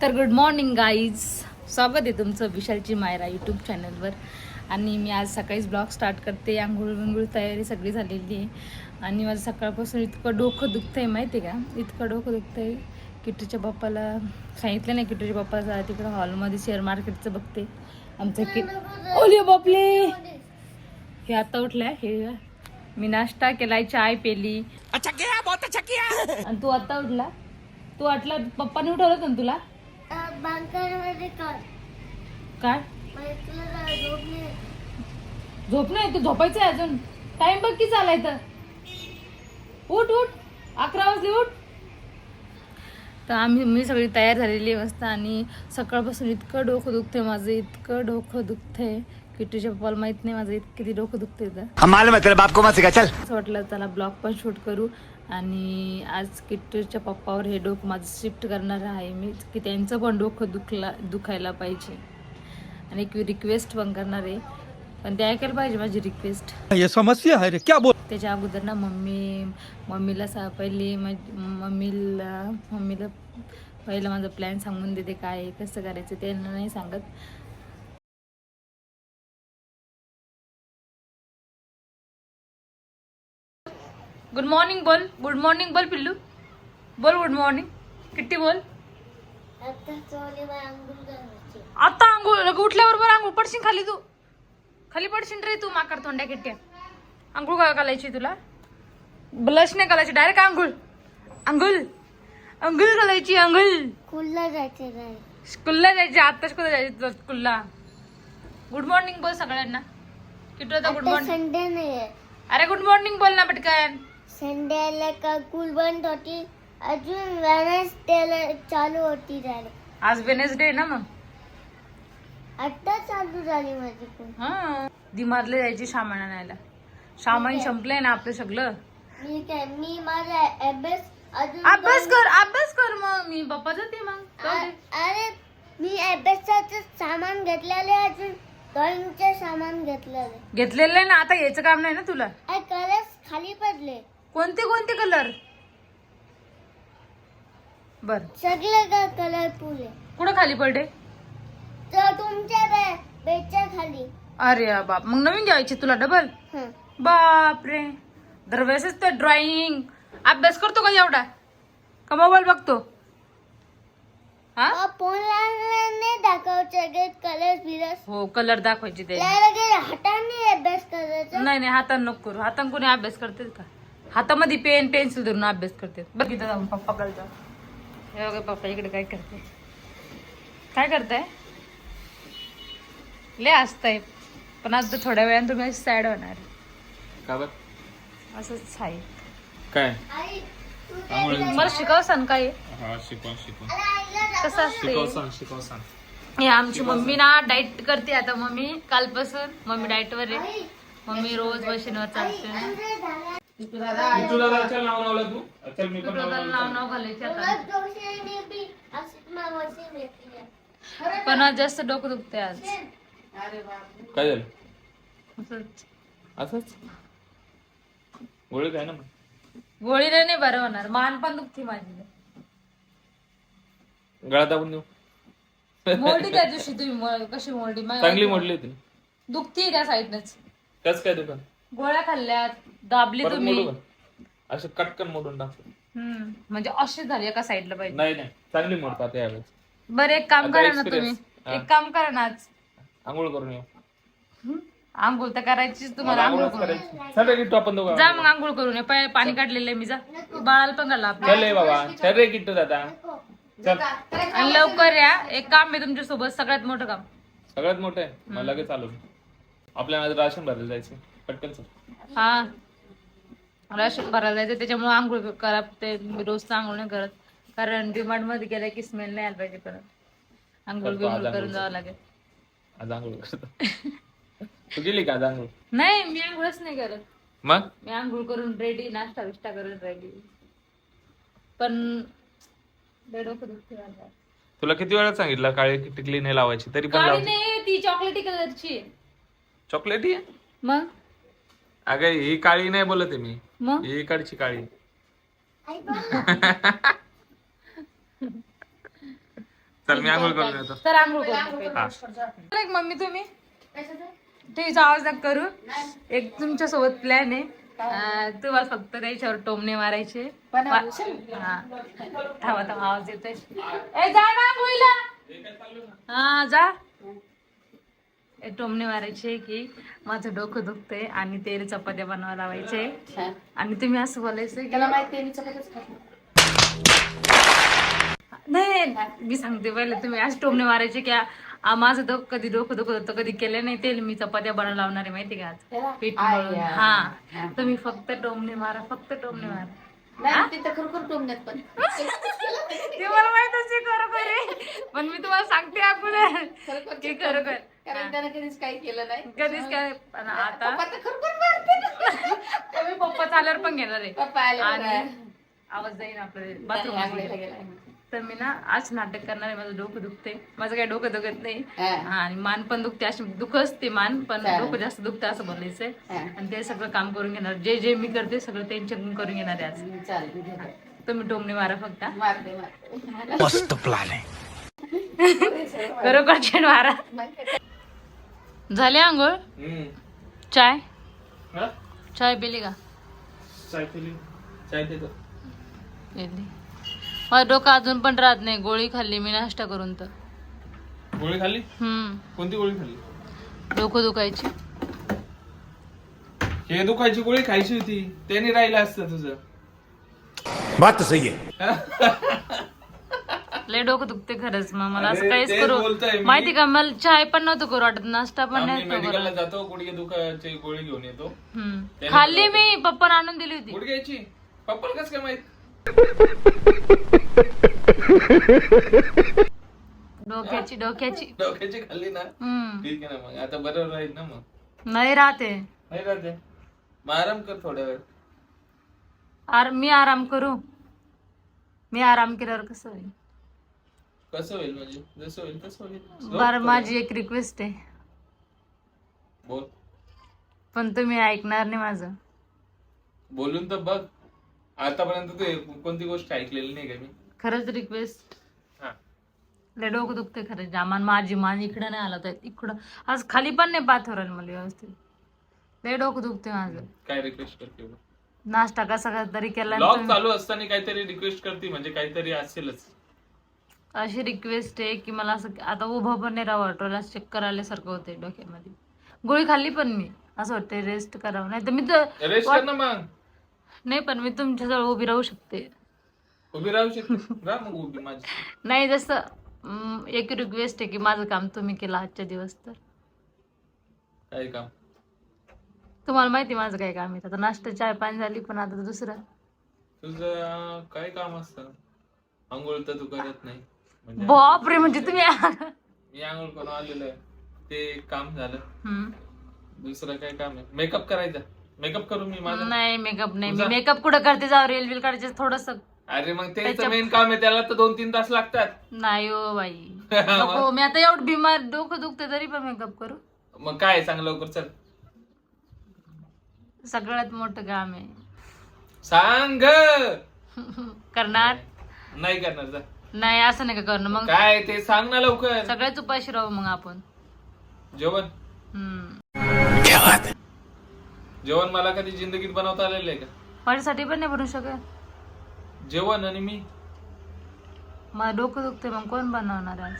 तर good morning guys, स्वागत आहे तुमचं विशालची मायरा यूट्यूब चॅनलवर. आणि मी आज सकाळीच ब्लॉग स्टार्ट करते. आंघोळ विंघोळ तयारी सगळी झालेली आहे. आणि माझं सकाळपासून इतकं डोकं दुखतं आहे माहिती आहे का, इतकं डोकं दुखतं आहे. किट्टूच्या पप्पाला सांगितलं नाही, किट्टूच्या पप्पा तिकडं हॉलमध्ये शेअर मार्केटचं बघते. आमचं ओले बापले, हे आता उठलाय. हे मी नाश्ता केलाय, चाय पेली. अच्छा किया, बहुत अच्छा किया. आणि तू आता उठला, तू आटला, पप्पाने उठवलं होतं ना तुला. काय झोप नाही, तू झोपायचं आहे अजून. टाइम बघ की चालाय तर. उठ उठ, 11 वाजले, उठ. तर मी सगळी तयार झालेली आहे मस्त. आणि सकाळपासून इतकं डोकं दुखतंय माझं, इतकं डोकं दुखतंय. किट्टूच्या पप्पाला माहित नाही माझं किती डोकं दुखतंय तर. असं वाटलं त्याला ब्लॉग पण शूट करू. आणि आज किट्टूच्या पप्पावर हे डोकं माझं शिफ्ट करणार आहे मी, की त्यांचं पण डोकं दुखायला पाहिजे. आणि एक रिक्वेस्ट पण करणार आहे, पण ते ऐकायला पाहिजे माझी रिक्वेस्ट. ये समस्या है रे, क्या बोल. त्याच्या अगोदर ना मम्मीला पहिले मम्मीला पहिलं माझं प्लॅन सांगून देते, काय आहे, कसं करायचं ते नाही सांगत. गुड मॉर्निंग बोल, गुड मॉर्निंग बोल पिल्लू, बोल गुड मॉर्निंग. किट्टी बोल. आता आंघोळ उठल्याबरोबर आंघोळ पडशील खाली, तू खाली पडशील रे तू, माकड तोंड्या किट्ट्या. आंघोळ काय घालायची तुला? ब्लश नाही घालायची, डायरेक्ट आंघोळ आंघोळ आंघोळ घालायची. आंघोळ स्कूलला जायचे, आत्ताच कुठे जायचं स्कूलला. गुड मॉर्निंग बोल सगळ्यांना. किट्टू आता गुड मॉर्निंग. संडे नाही, अरे गुड मॉर्निंग बोल ना पटकन. संडेला का स्कूल बंद होती, अजून वेनसडेला चालू होती झाली. आज वेनेसडे ना, मग आता चालू झाली माझी पण. हा दिमारले जायची सामान आणायला. सामान संपलंय ना आपलं सगळं. मी माझा अभ्यास कर मग मी पप्पा जाते मग. अरे मी अभ्यासाचं सामान घेतलेले, अजून ड्रॉइंगचे सामान घेतलेलं आहे ना, आता यायचं काम नाही ना तुला. कलर्स खाली पडले. कोणते कलर? बर, सगळे कलरफुल आहे. कुठं खाली पडे? तर तुमच्या बेडच्या खाली. अरे बाप, मग नवीन घ्यायची तुला डबल. हं. बाप रे, दरवेळेसच तर ड्रॉइंग. अभ्यास करतो का एवढा, का मोबाईल बघतो? हा फोनला दाखवचे कलर्स बिलर्स. हो, कलर दाखवायचे ते. हाताने अभ्यास करायचा. नाही हातानं नको करू. हातानं कोणी अभ्यास करते का? हातामध्ये पेन पेन्सिल धरून अभ्यास करते. बघितलं जाऊन पप्पा करता. हे बघा पप्पा इकडे काय करते, काय करताय? लय असतंय, पण आज तर थोड्या वेळानं तुम्ही सॅड होणार. का बर? असंच आहे. काय मला शिकाव सांग काय हा, शिकव कसं असते. हे आमची मम्मी ना डाएट करते आता. मम्मी कालपासून मम्मी डाएटवर आहे. मम्मी रोज मशीनवर चालते. नाव घालायचे आता. पण आज जास्त डोकं दुखतंय आज. काय झालं? असंच. असंच गोळी काय ना मग. गोळीने नाही बरं होणार, मान पण दुखती माझी. गळा दाबून देऊ. मोडली त्या दिवशी तुम्ही, कशी मोडली? चांगली मोडली होती. दुखती त्या साईडनच. कस काय दुकान? गोळ्या खाल्ल्यात, दाबली परत तुम्ही. मोडू का? असं कटकन मोडून टाकतो. म्हणजे अशी झाली एका साईडला पाहिजे. नाही चांगली मोडतात यावेळेस. बरं एक काम आता करा ना experience. तुम्ही, एक काम करा ना आज. आंघोळ करून येऊ. आंघोळ तर करायचीच तुम्हाला. आंघोळ करून चल रे किट्टू, आपण दोघं जा मग आंघोळ करून ये. पाणी काढलेलं आहे मी. जा बाळाला पण घाला आपल्या. चल रे बाबा, चल रे किट्टू दादा, चल. आणि लवकर या, एक काम आहे तुमच्या सोबत, सगळ्यात मोठं काम. सगळ्यात मोठं आहे, मला लगेच चालू. आपल्याला राशन भरायला जायचं, पटकन चल. हा, राशन भरायला जायचं, त्याच्यामुळे आंघोळ करा. ते मी रोज आंघोळ नाही करत, कारण डिमांड मध्ये गेल्या की स्मेल नाही आला पाहिजे. परत आंघोळ बिंघोळ करून जावं लागेल. आज आंघोळ करतो. तू गेली का आज आंघोळ? नाही, मी आंघोळच नाही करत. मग मी आंघोळ करून रेडी, नाश्ता विष्टा करून रेडी. पण डोकं दुखते माझं. तुला किती वेळा सांगितलं काळी टिकली नाही लावायची, तरी पण काळी लावली. नाही, ती चॉकलेटी कलरची. चॉकलेटी आहे मग अगं, ही काळी नाही बोलत आहे मी, मग ही इकडची काळी. चल मी आंघोळ करून येतो. तर आंघोळ करू. एक मम्मी तुम्ही टीव्हीचा आवाज नका करू. एक तुमच्या सोबत प्लॅन आहे. तुम्हाला फक्त त्याच्यावर टोमणे मारायचे. हा थांबा थांबा आवाज येतोय. ए जा ना आंघोळीला. हा जा. टोमणे मारायचे की माझं डोकं दुखतंय आणि तेल चपात्या बनवायला लावायचे आणि तुम्ही असं बोलायचं त्याला माहिती नाही. मी सांगते पहिले तुम्ही आज टोमणे मारायचे की माझं कधी डोकं दुखत होतं कधी केलं नाही तेल मी चपात्या बनवायला लावणार आहे माहिती का आज पीठ मळून. हा तुम्ही फक्त टोमणे मारा फक्त टोमणे मारा. ते मला माहित असते खरोखर आहे पण मी तुम्हाला सांगते अगोदर की खरोखर कधीच काही केलं नाही कधीच काय. पण आता खरोखर मी पप्पा चालवर पण घेणार आहे पप्पा आले आणि आवाज जाईल आपल्या बाथरूम. तर मी ना आज नाटक करणार आहे. माझं डोकं दुखते. माझं काही डोकं दुखत नाही आणि मान पण दुखते. अशी दुखच ते मान पण डोकं जास्त दुखतं असं बोलायचंय. आणि ते सगळं काम करून घेणार जे जे मी करते सगळं त्यांच्याकडून करून घेणार आहे आज. तुम्ही टोमणे मारा फक्त. मस्त प्लॅन आहे. खरोखर छान मारा. झाले आंघोळ. चाय चाय पिली का. चाय पिली. चाय देतो. पिली. माझं डोकं अजून पण राहत नाही. गोळी खाल्ली मी नाश्ता करून. तर गोळी खाल्ली. कोणती गोळी खाल्ली. डोकं दुखायची. हे दुखायची गोळी खायची होती त्याने राहिलं असतं तुझं. बात सही आहे. लय डोकं दुखते खरंच. मग मला असं अरे, काहीच तेच बोलतोय करू मी. माहिती का मला चाय पण नव्हतं करू वाटत नाश्ता पण आम्ही नाही मेडिकलला जातो गुडघे दुखायची गोळी घेऊन येतो. खाल्ली मी पप्पाने आणून दिली होती. गुडघ्याची पप्पाला कसं काय माहित. डोक्याची डोक्याची खाल्ली ना ठीक आहे ना मग आता बरोबर राहील ना मग. नाही राहते. नाही राहते मग आराम कर थोड्या वेळ. मी आराम करू. मी आराम केल्यावर कसं होईल. कसं होईल म्हणजे जसं होईल तसं होईल. बरं माझी एक रिक्वेस्ट आहे. बोल. पण तुम्ही ऐकणार नाही माझं. बोलून तर बघ. आतापर्यंत तू कोणती गोष्ट ऐकलेली नाही का मी. खरंच रिक्वेस्ट. हा लय डोकं दुखते खरंच जामान. माझी मान इकडं नाही आला तर इकडं आज खाली पण नाही पाथवर मला व्यवस्थित. लय डोकं दुखते माझं. काय रिक्वेस्ट करते. नाश्ता कसा तरी केला. ब्लॉग चालू असताना काहीतरी रिक्वेस्ट करते म्हणजे काहीतरी असेलच. अशी रिक्वेस्ट आहे की मला असं आता उभं पण नाही राहावं वाटलं. चक्कर आल्यासारखं होते डोक्यामध्ये. गोळी खाल्ली पण मी असं वाटतं रेस्ट करावं. नाही तर मी तर रेस्ट कर ना मग. नाही पण मी तुमच्याजवळ उभी राहू शकते. उभी राहू शकते. राह मग उभी माझी. नाही जसं एक रिक्वेस्ट आहे की माझं काम तुम्ही केलं आजच्या दिवस. तर काय काम. तुम्हाला माहिती माझं काय काम आहे. आता नाश्ता चाय पाणी झाली पण आता दुसरं. तुझं काय काम असतं. आंघोळ तर तू करत नाही म्हणजे. बापरे म्हणजे तुम्ही मी आंघोळ करून आलेलो आहे ते एक काम झालं. दुसरं काय काम आहे. मेकअप करायचा. मेकअप करू मी माझा. नाही मेकअप नाही. मी मेकअप कुठं करते जाऊ रील बिल काढायचे थोडस. अरे मग तेच मेन काम आहे त्याला तर 2-3 तास लागतात. नाही हो बाई नको. मी आता एवढं बिमार डोकं दुखते तरी पण मेकअप करू. मग काय सांग लवकर चल. सगळ्यात मोठं काम आहे. सांग. करणार नाही करणार जा. नाही असं नाही का करणं मग. काय ते सांग ना लवकर. सगळ्याच उपाशी राहू मग आपण. जेवण. जेवण मला कधी जिंदगीत बनवता आलेलं आहे का. माझ्यासाठी पण नाही बनवू शकत जेवण. आणि मी मला डोकं दुखते मग कोण बनवणार आज.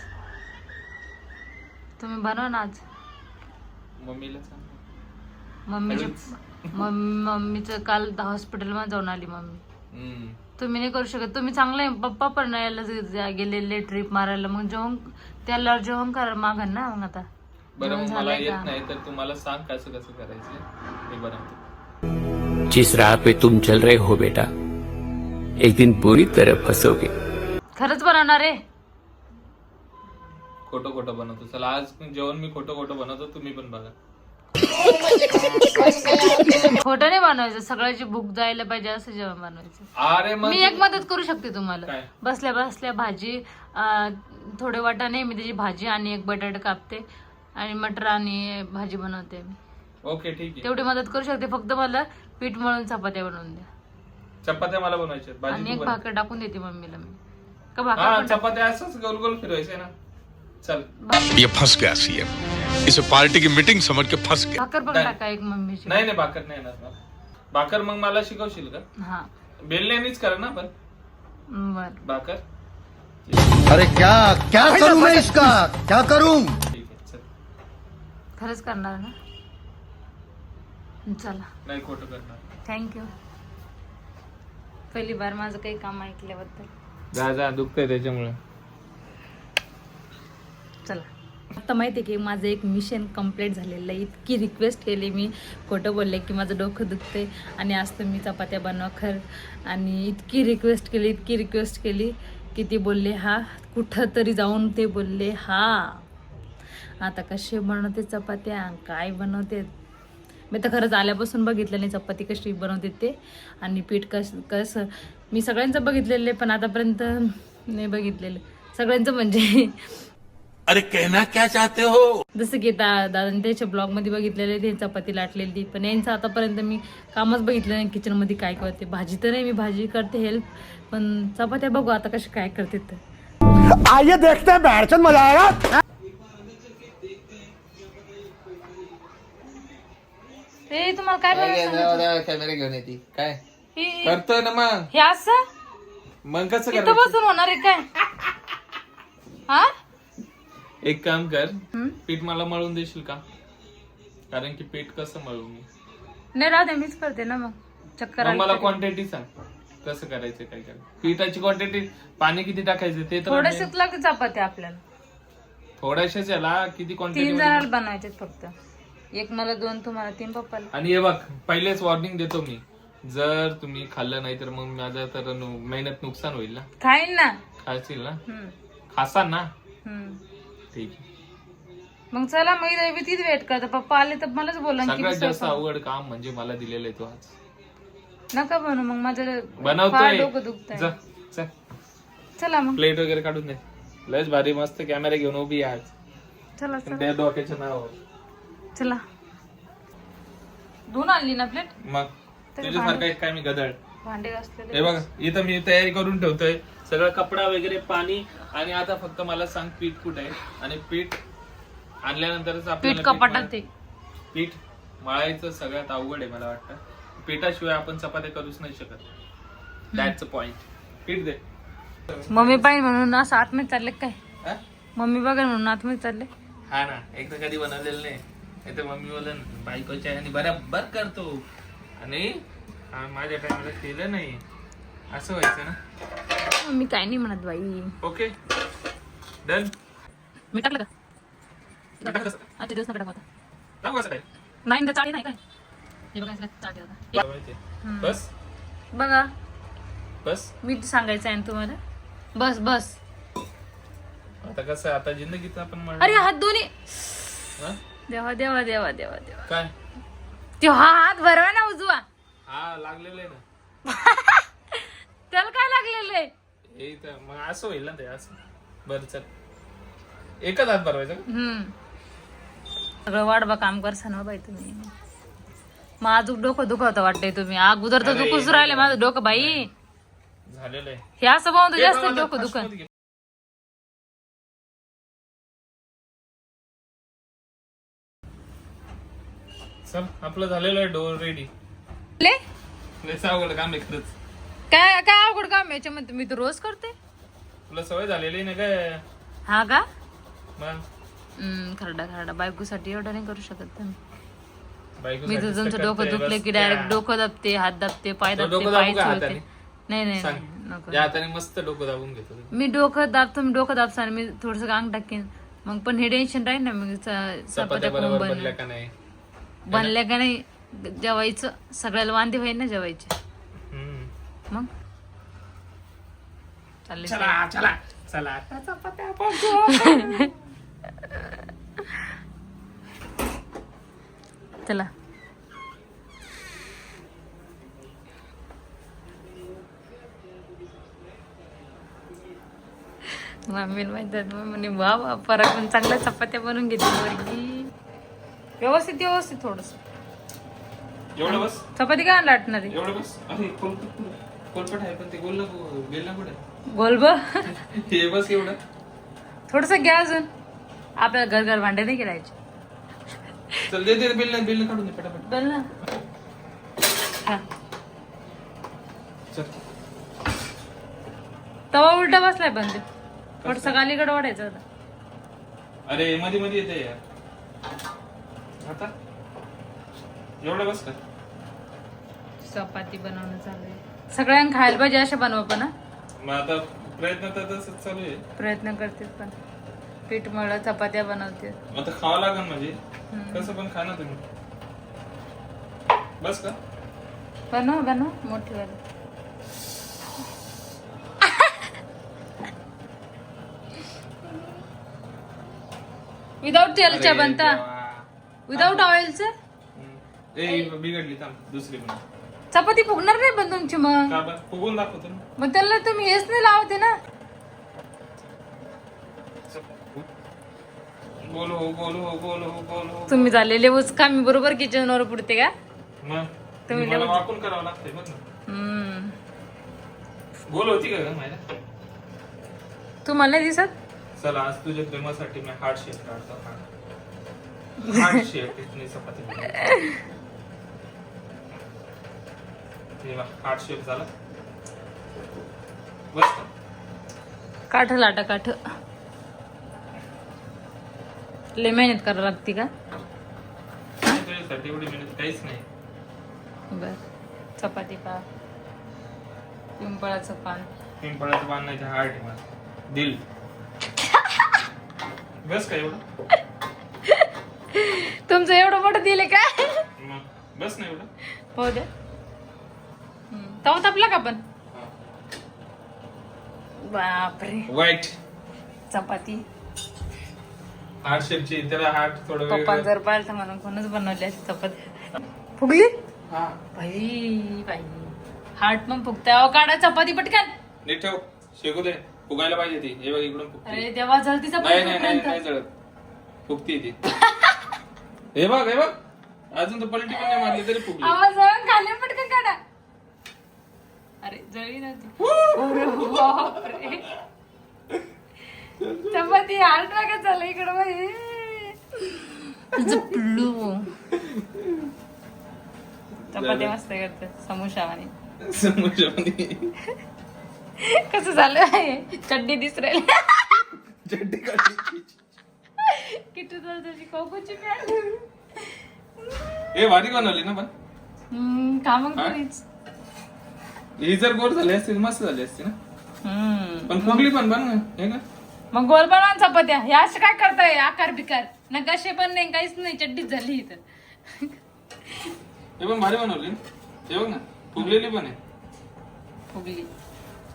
तुम्ही बनवा ना आज. मम्मीला सांग. मम्मीचं काल हॉस्पिटलमध्ये जाऊन आली मम्मी. तुम्ही नाही करू शकत. तुम्ही चांगले पप्पा पण यायला गेलेले ट्रिप मारायला. मग जेवण त्याला जेवण करा मागन ना मग. आता बरं मला येत नाही तर तू मला सांग कसं कसं करायचं मी बनवतो. जिस राह पे तुम चल रहे हो बेटा एक दिन पूरी तरह फंसोगे. खरंच बनवणार आहे. खोटं खोटं बनवतो. चला आज जेवण मी खोटं खोटं बनवतो तुम्ही पण बघा. खोटं नाही बनवायचं. सगळ्याची भूक जायला पाहिजे असं जेवण बनवायचं. अरे मग मी एक मदत करू शकते तुम्हाला. काय? बसल्या बसल्या भाजी थोडे वाटाणे मी त्याची भाजी आणि एक बटाटा कापते आणि मटर आणि भाजी बनवते मी. ओके ठीक आहे. तेवढी मदत करू शकते. फक्त मला पीठ मळून चपात्या बनवून द्या. चपात्या मला बनवायच्या. आणि एक भाकर टाकून देते मम्मीला मी. का भाकर हा पण टाक? चपात्या असंच गोल गोल फिरवायचे ना. चल ये फंस गया सीएम, इसे पार्टी की मीटिंग समझ के फंस गया. भाकर पण नाही. टाका एक मम्मीची. नाही भाकर नाही येणार मला. भाकर मग मला शिकवशील का? हा बेलण्यानीच करा ना पण बर. भाकर. अरे क्या क्या करूं मैं इसका, क्या करूं? ठीक आहे चल. खरंच करणार ना. चला नाही खोटं करणार. थँक्यू. पहिली बार माझं काही काम ऐकल्याबद्दल. जा जा दुखतंय त्याच्यामुळे. चला आता माहिती आहे की माझं एक मिशन कम्प्लीट झालेलं आहे. इतकी रिक्वेस्ट केली मी, खोटं बोलले की माझं डोकं दुखते आणि आज तुम्ही चपात्या बनवा खर. आणि इतकी रिक्वेस्ट केली की ते बोलले हा, कुठं तरी जाऊन ते बोलले हा. आता कसे बनवते चपात्या, काय बनवते, मी तर खरंच आल्यापासून बघितलं नाही चपाती कशी बनवते ते. आणि पीठ कसं मी सगळ्यांचं बघितलेलं आहे पण आतापर्यंत नाही बघितलेलं सगळ्यांचं. म्हणजे अरे कहना क्या चाहते हो? जसं की दादाने त्याच्या ब्लॉगमध्ये बघितलेले ते चपाती लाटलेली, पण यांचं आतापर्यंत मी कामच बघितलं नाही किचनमध्ये काय करते. भाजी तर नाही, मी भाजी करते हेल्प, पण चपात्या बघू आता कशी काय करते तर. आइए देखते हैं, बैठचंद मजा आएगा. ते तुम्हाला काय बनायचं? कॅमेरा घेऊन येते काय हे करतोय ना मग. हे असं मग कसं इथं करायचं? बसून होणार आहे काय? हा एक काम कर, पीठ मला मळून देशील का? कारण की पीठ कसं मळू मी? नाही राहू दे, मीच करते ना मग. चक्कर मग आली मला तरी. क्वांटिटी सांग कसं करायचं काय करायचं. पिठाची क्वांटिटी, पाणी किती टाकायचं ते तर थोडेसेच लागते चपात्या आपल्याला. थोड्याशाच याला किती 3 क्वांटिटी. जणांना बनवायचे फक्त. एक मला 2, तुम्हाला 3, पप्पाला. आणि हे बघ पहिलेच वॉर्निंग देतो मी, जर तुम्ही खाल्लं नाही तर मग माझं तर मेहनत नुकसान होईल ना. खाईन ना. खाशील ना? हम्म, खासान ना? हम्म. ठीक आहे. मग चला मी तीच वेट करते. पप्पा आले तर मलाच बोला की सगळ्यात मी जास्त स्वयंपाक- अवघड काम म्हणजे मला दिलेलं आहे तो आज. नका बनवू मग, माझं फार बनवतोय. डोकं दुखतंय. जा, चल. चला मग. प्लेट वगैरे काढून दे. लयच भारी मस्त कॅमेरा घेऊन उभी आहे आज. चला चला त्या डोक्याच्या नावावर. चला. धुवून आणली ना प्लेट? मग तुझ्यासारखं एक काय मी गदळ. भांडे घासलेले. हे बघ इथं मी तयारी करून ठेवतोय सगळं, कपडा वगैरे, पाणी. आणि आता फक्त मला सांग पीठ कुठे आहे. आणि पीठ आणल्यानंतरच आपल्याला पीठ कपाटात ते. पीठ मळायचं सगळ्यात अवघड आहे मला वाटतं. पिठाशिवाय आपण चपात्या करूच नाही शकत. That's a point. पीठ दे. मम्मी पाहिजे म्हणून असं आतमध्ये चालले काय? हा? मम्मी बघा म्हणून आतमध्ये चालले. हा ना, एकदा कधी बनवलेलं नाही. तर मम्मी बोल बायकोच्या आणि बराबर करतो आणि माझ्या टाइमला केलं नाही, असं व्हायचं ना. मी काय नाही म्हणत बाई. Okay done. मी टाकलं का? आजच्या दिवस नका टाकू आता. टाकू असं काय? नाही तर चाळी नाही काय? हे बघा चाळी आता. बस बघा बस. मी सांगायचं आहे ना तुम्हाला. बस बस. आता कसं, आता जिंदगीत आपण अरे हात दोन्ही. हा? देवा देवा देवा देवा देवा. काय तो हा हात भरवा ना उजवा. हा लागलेलं आहे ना. त्याला काय लागलेलं आहे? हे तर मग असं होईल ना ते असं. बरं चल, एकच हात भरवायचा का? सगळं वाढवा काम करसा ना बाई तुम्ही. माझं डोकं दुखवतं वाटतंय तुम्ही. अगोदर तर अरे, दुखूच राहिले माझं डोकं बाई. झालेलं आहे. हे असं पाहून तर जास्त हे डोकं बघा, दुखन. फास्टमध्ये घे. चल आपलं झालेलं आहे डोर रेडी. ले लयच अवघड काम आहे खरंच. काय काय अवघड काम याच्यामध्ये? मी तर रोज करते. तुला सवय झालेली ना काय? हा का? मग खरडा बायकोसाठी एवढं नाही करू शकत तुम्ही. बायकोसाठी मी तर तुमचं सतत डोकं ते दुखलं बस की त्या- डायरेक्ट डोकं दाबते, हात दाबते, पाय तो दाबते, डोकं पाय दाबू का चोळते. हाताने? नाही नाही सांग. नको. या हाताने मस्त डोकं दाबून घेतो. मी डोकं दाबतो, मी डोकं दाबसान मी थोडस अंग टाकेन मग. पण हे टेन्शन राहील ना मग. चपात्या बरोबर बनल्या का नाही? बनल्या का नाही जेवायचं. सगळ्याला वांदे होईल ना जेवायचे. मग चालले. चला चला चला आता चपात्या बनवू. चला. मम्मीला माहिती म्हणे वा वा परत पण चांगल्या चपात्या बनवून घेते वरगी. व्यवस्थित थोडस. एवढं बस. चपाती काय लाटणार आहे? एवढं बस. अरे कोलपट आहे पण ते गोल नको, बेल नको. गोल बघ. हे बस एवढं. थोडस घ्या अजून. आपल्याला घर भांडे नाही करायचे. चल दे बिल काढून दे पटापट. बोल ना. हा. चल. तवा उलटा बसलाय पण ते थोडस अलीकडे वाढायचं होता. अरे मध्ये येते यार. आता एवढं बस का. चपाती बनवणं चालू आहे. सगळ्यांना खायला पाहिजे असे बनवा पण हा. मग आता प्रयत्न तर तसंच चालू आहे. प्रयत्न करते पण पीठ मळलं चपात्या बनवते. आता खावं लागेल म्हणजे कसं पण खा ना तुम्ही. बस का. बनव मोठी वाली. विदाउट तेलच्या बनता. विदाउट ऑइलचं. बिघडली थांब दुसरी पण. चपाती फुगणार नाही पण तुमची मग. का बरं फुगून दाखवतो ना. मग त्याला तुम्ही हेच नाही लावते ना. बोलो. तुम्ही झालेले उचका मी बरोबर किचन वर पुढते का. मग तुम्ही मला वाकून करावं लागतंय बघ ना. बोल होती का माझ्या. तुम्हाला नाही दिसत. चला आज तुझ्या प्रेमासाठी मी हार्ट शेप काढतो. हार्ट शेप इतनी चपाती. हार्ट शेप झाला. बस काठ लाटा काठ. लय मेहनत करावं लागते का. तुझ्यासाठी एवढी मेहनत काहीच नाही. बर चपाती पा. पिंपळाचं पान. पिंपळाचं पान नाही हार्ट आहे माझं. दिल. बस का एवढं. तुमचं एवढं मोठं दिले का. मग बस ना एवढं. हो द्या. तवा तापला का पण. बापरे. वाईट चपाती हार्ट शेपची त्याला हार्ट थोडं पप्पा वेगळं. जर पाहिलं म्हणून कोणच बनवली अशी चपाती. फुगली हा बाई. हार्ट पण फुगते. अहो काढा चपाती पटकन. नीट ठेव. शेकू दे. फुगायला पाहिजे ती. हे बघ इकडून फुगते. अरे देवा जळती चपाती. नाही जळत. फुगती ती. हे बघ अजून तर पलटी पण नाही मारली तरी फुगली. आवाज जळून खाली पटकन काढा. अरे जळली नव्हती. अरे बापरे. चपाती हार्ट वागत झालं इकडं बाई. जपलू. चपाती मस्त करते समोशावानी. कसं झालं. चड्डी दिस राहिली. चड्डी काढली. किती त्याची कोकोची पॅन्ट. हे भारी बनवली ना पण. का मग तुम्हीच. ही जर गोड झाली असती मस्त झाली असती ना. पण फुगली पण बन हे का. मग गोल बनवा चपात्या. हे असं काय करताय आकार बिकार ना. कसे पण नाही काहीच नाही. चड्डीच झाली इथं. हे पण भारी बनवली. हे बघ ना फुगलेली पण आहे. फुगली.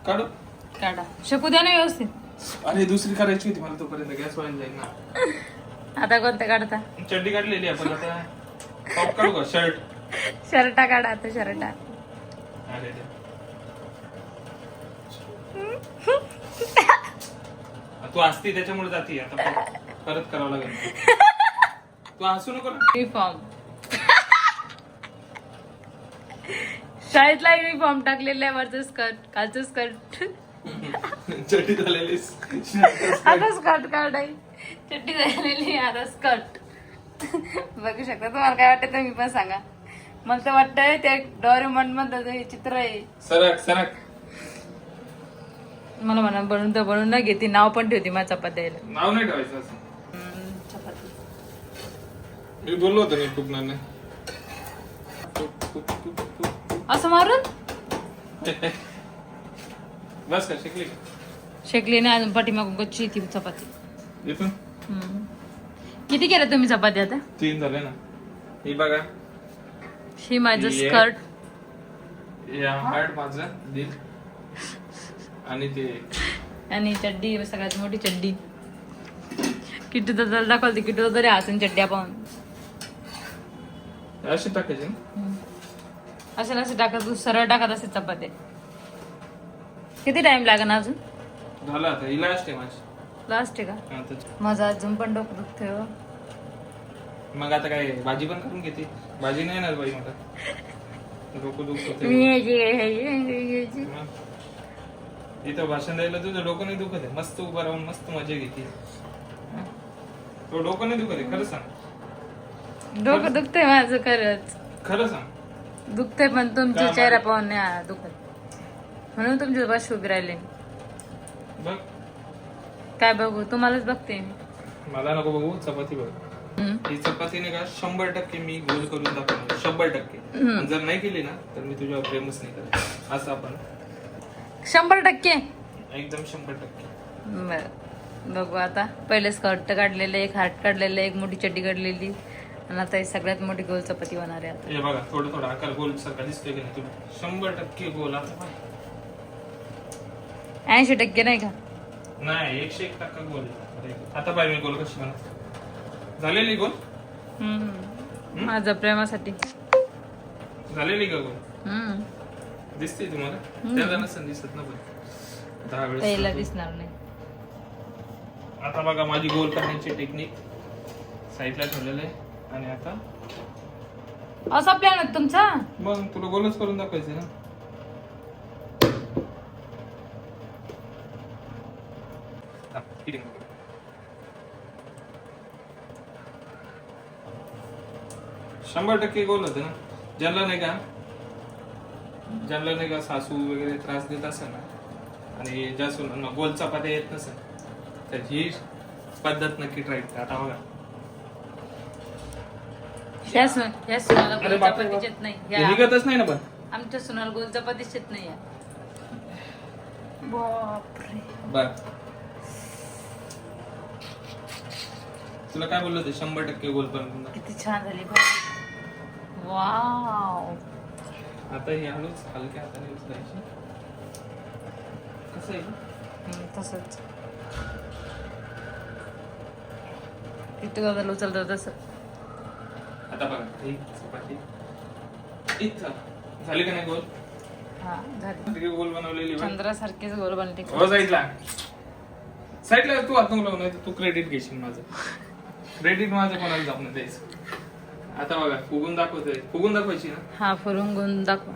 काढू. काढा. शकू द्या ना व्यवस्थित. अरे दुसरी करायची होती मला तोपर्यंत गॅस व्हायला जाईल ना. आता कोणतं काढता. चड्डी काढलेली आपण आता. टॉप काढू का. शर्ट. शर्टा काढा आता शर्टा. अरे तू हसती त्याच्यामुळे जाती. आता परत करावं लागेल. तू हसू नको ना. युनिफॉर्म. शाळेतला युनिफॉर्म टाकलेला आहे. वरचं स्कर्ट खालचं स्कर्ट. चड्डी झालेली. आता स्कर्ट काढाय. चड्डी झालेली आता स्कर्ट. बघू शकता. तुम्हाला काय वाटतं तुम्ही पण सांगा. मला तर वाटतंय ते डोरेमॉन मधलं हे चित्र आहे. सरक. मला म्हणा बनवून न घेते. नाव पण ठेवते माझ्या चपात्याला. नाव नाही ठेवायचं असं. चपाती. मी बोललो होतो मी फुगणार नाही. असं मारून बस का शिकली का. शेकली नाही अजून. पाठीमागून कच्ची ती चपाती. इथून किती केलं तुम्ही चपाती आता. 3 झाले ना. ही बघा. ही माझं ही स्कर्ट. या हार्ट माझं दिल. आणि ते आणि चड्डी सगळ्यात मोठी चड्डी. किट्टू तर दाखवते. किट्टू तरी हसून चड्ड्या पाहून. अशी टाकायची ना. असं नसे टाकत. तू सरळ टाकत असे चपात्या. किती टाइम लागेल अजून. झालं आता. ही लास्ट आहे माझी. लास्ट आहे का. आता माझं अजून पण डोकं दुखतंय. मग आता काय भाजी पण करून घेते. भाजी नाही येणार बाई मला. डोकं दुखत. इथं भाषण द्यायला तुझं डोकं नाही दुखत आहे, मस्त उभं राहून मस्त मजा घेते. तो डोकं नाही दुखत आहे, खरं सांग. डोकं दुखतंय माझं खरंच, खरं सांग. दुखतंय पण तुमचा चेहरा पाहून नाही दुखत, म्हणून तुमच्या बस उभी राहिले. बघ काय बघू, तुम्हालाच बघते मी. मला नको बघू, चपाती बघ. हम्म. ही चपातीने का 100% मी गोल करून दाखवणार, 100%. आणि जर नाही केली ना तर मी तुझ्यावर प्रेमच नाही करत. असं आपण 100%. एकदम 100%. बरं बघू आता. पहिले स्कर्ट काढलेलं, एक हार्ट काढलेलं, एक मोठी चड्डी काढलेली, आणि आता ही सगळ्यात मोठी गोल चपाती होणार आहे आता. हे बघा थोडं थोडं आकार गोल सारखा दिसतोय की नाही तुला? 100% गोल. आता 80% नाही का? नाही, 101% गोल. आता पाहिजे मी गोल कशी बनव झालेली गोल. माझं प्रेमासाठी झालेली का गोल? दिसते तुम्हाला? त्याला नसेल दिसत ना, पण 10 पहिला वेळेस. दिसणार नाही. आता बघा माझी गोल करण्याची टेक्निक साईडला ठेवलेलं आहे. आणि आता असा प्लॅन आहे तुमचा? मग तुला गोलच करून दाखवायचं ना. हा, eating. 100% गोल होतं ना. ज्यांना नाही का सासू वगैरे त्रास देत असेल ना, आणि ज्या सुनांना गोल चपात्या येत नसेल, तर ही पद्धत नक्की ट्राय करा. आता बघा या सुनाला अरे गोल बापरे, चपातीच येत नाही. हे निघतच नाही ना. पण आमच्या सुनाला गोल चपातीच येत नाही. बापरे. बर, तुला काय बोललो ते 100% गोल पण. किती छान झाली भाजी. वाव. आता हे हळूच हलक्या हाताने उचलायची. कसं आहे तसंच किती दादा उचलतो तसं. आता बघा ही चपाती इथं झाली का नाही गोल? हा झाली. गोल बनवलेली बघ. चंद्रासारखीच गोल बनली. हो, साईडला तू हात नको लावू, नाही तू क्रेडिट घेशील माझं. क्रेडिट माझं कोणाला जाऊ नाही द्यायचं. आता बघा फुगून दाखवतोय. फुगून दाखवायची ना. हा फुरून गुण दाखवा.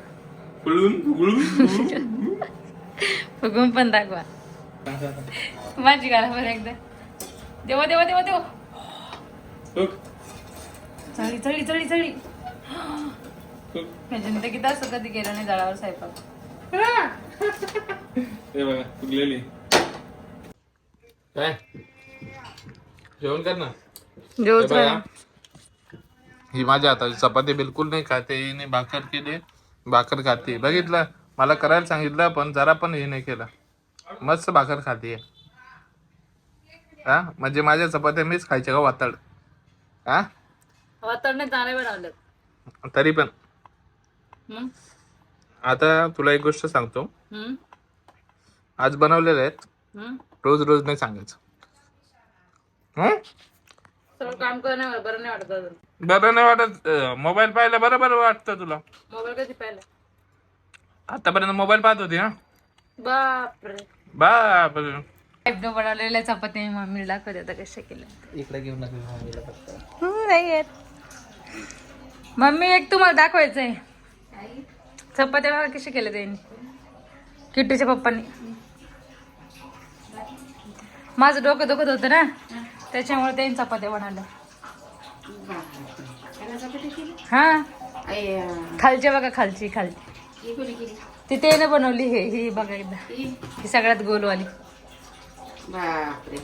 फुगून फुगून पण दाखवा. माझी गाला बरं एकदा. देवा देवा देवा देवा. चळी चळी चळी चळी. मी जिंदगीत असं कधी केलं नाही जळावर स्वयंपाक. हे बघा फुगलेली. काय जेवण कर ना. जेवच ही माझ्या हाताची चपाती बिलकुल नाही खाते. हिने भाकर केली, भाकर खाते. बघितलं, मला करायला सांगितलं पण जरा पण हे नाही केलं. मस्त भाकर खाते. हा म्हणजे माझ्या चपात्या मीच खायच्या का वातड? हा वातावरणात दाणे बनवलं तरी पण. मग आता तुला एक गोष्ट सांगतो. आज बनवलेले आहेत, रोज रोज नाही सांगायचं. सगळं काम करणं बरं नाही वाटत अजून. बरं नाही वाटत? मोबाईल पाहायला बरं बरं वाटतं तुला? मोबाईल कधी पाहिलं? आतापर्यंत मोबाईल पाहत होती ना. बापरे. बापरे. एकदम बनवलेल्या चपाती मी मम्मीला दाखवते आता कशा केल्या. इकडे घेऊन मम्मीला फक्त. नाही येत. मम्मी एक तुम्हाला दाखवायचंय. चपात्या बघा कशा केल्या त्यांनी, किट्टूच्या पप्पांनी. माझं डोकं दुखत होतं ना, त्याच्यामुळे त्यांनी चपात्या बनवल्या. हा खालच्या बघा, खालची ती त्यानं बनवली. ही बघा एकदा, ही सगळ्यात गोलवाली. बापरे,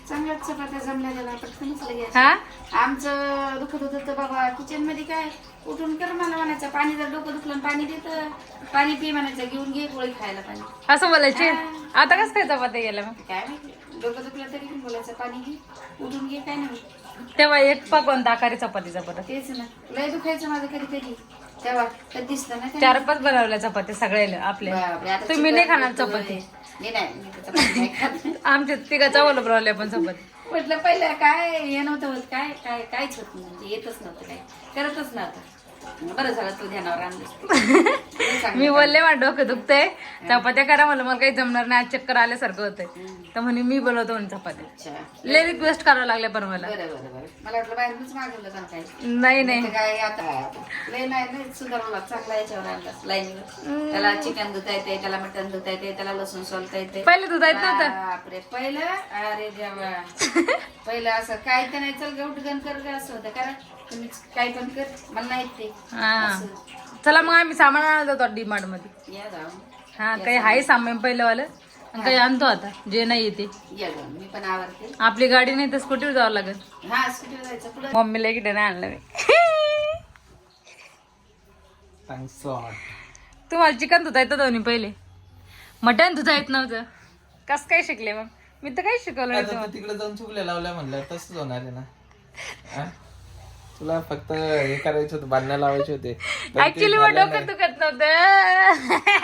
चांगल्याच चपात्या जमल्या पटकनच लगेच. हा आमचं दुखत होतं तर बाबा किचन मध्ये काय उठून कर मला म्हणायचं. पाणी जर डोकं दुखलं पाणी देतं, पाणी पी म्हणायचं, घेऊन घे गोळी खायला पाणी. असं बोलायचे. आता कसं काय चपात्या गेल्या मग? काय माहिती, डोकं दुखलं तरी पण बोलायचं पाणी घे, उठून घे, काय नाही. तेव्हा एक पकवान दाकारी चपातीचा परत तेच ना, लय दुखायचं माझं कधी कधी. तेव्हा तर दिसतं ना. 4-5 बनवल्या चपात्या सगळ्या आपल्या. बापरे, आता तुम्ही नाही चिकन खाणार होतोय. चपाती? मी तर चपाती नाही खात. आमच्या तिघाचा बोल बनवल्या पण चपाती. म्हटलं पहिलं काय हे नव्हतं होत, काय काय काहीच होत नाही, म्हणजे येतच नव्हतं, काय करतच नव्हतं. बरं झालं तू ध्यानावर आणलं. मी बोलले मला डोकं दुखतंय चपात्या करा मला काही जमणार नाही आज चक्कर आल्यासारखं होतंय तर म्हणे मी बोलवतो म्हणे चपात्या अच्छा लय रिक्वेस्ट करावं लागले पण मला बरं बरं बरं मला वाटलं बाहेरूनच मागवलं का काय नाही नाही ते काय आता लय नाही सुधारवला चांगला याच्यावर आणला लाईनीवर. त्याला चिकन धुता येते, त्याला मटण धुता येते, त्याला लसूण सोलता येते. पहिले तुझा येत नव्हतं बापरे पहिलं अरे देवा पहिलं असं काय ते नाही चल गवट गण कर ग असं होतं कारण तुम्ही काय पण कर मला नाही येत ते हा चला मग आम्ही सामान आणत होतो डीमार्ट मध्ये या जाऊन हा काही आहे सामान पहिलंवालं आणि काही आणतो आता जे नाही येते या जाऊन मी पण आवडते. आपली गाडी नाही तर स्कूटीवर जावं लागेल हा स्कूटीवर जायचं पुढं मम्मीला इकडे नाही आणलं मी तुम्हाला चिकन धुता येतं दोन्ही पहिले मटण धुता येत नव्हतं कस काय शिकले मग मी तर काही शिकवलं नाही तुम्हाला. तिकडे जाऊन चुकल्या लावल्या म्हणलं तसंच होणार आहे ना. हा? तुला फक्त हे करायचं होतं, बांधण्या लावायचे होते पण ते ऍक्च्युली मग झालं डोकं दुखत नव्हतं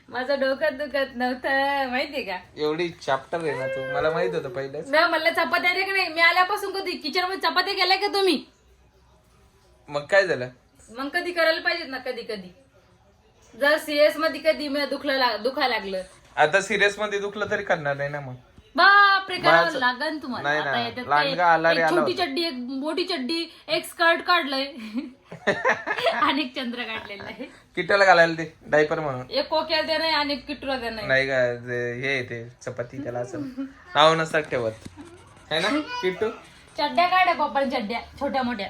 माझं डोकं दुखत नव्हतं माहितीये का नाही. एवढी चॅप्टर आहे ना तू, मला माहित होतं पहिलेच. ना मला चपात्या दे की नाही मी आल्यापासून कधी किचन मध्ये चपात्या केल्या का तुम्ही मग काय झालं? मग कधी करायला पाहिजेत ना कधी कधी जर सिरियस मध्ये कधी मला दुखायला लागलं आता सिरियस मध्ये दुखलं तरी करणार नाही ना मग. बापरे करावं माझं- लागन तुम्हाला नाही आता ना, याच्यात लांडगा आला रे एक आला छोटी होता. चड्डी एक मोठी चड्डी एक स्कर्ट काढलंय आणि एक चंद्र काढलेलं आहे किट्याला घालायला ते डायपर म्हणून. एक कोक्याला दे नाही आणि एक किटूला दे नाही नाही का हे येते चपाती त्याला असं नाव नसतात ठेवत है ना किट्टू. चड्ड्या काढ्या पप्पाने चड्ड्या छोट्या मोठ्या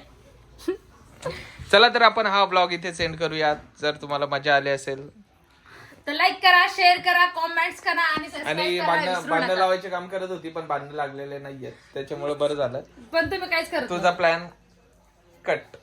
चला तर आपण हा ब्लॉग इथे सेंड करूयात. जर तुम्हाला मजा आली असेल तर लाईक करा शेअर करा कॉमेंट्स करा आणि आणि सबस्क्राईब करायला विसरू बांधणं नका. लावायचे काम करत होती पण बांधणं लागलेले नाहीयेत त्याच्यामुळे बरं झालं. पण तुम्ही काहीच करत तुझा प्लॅन कट.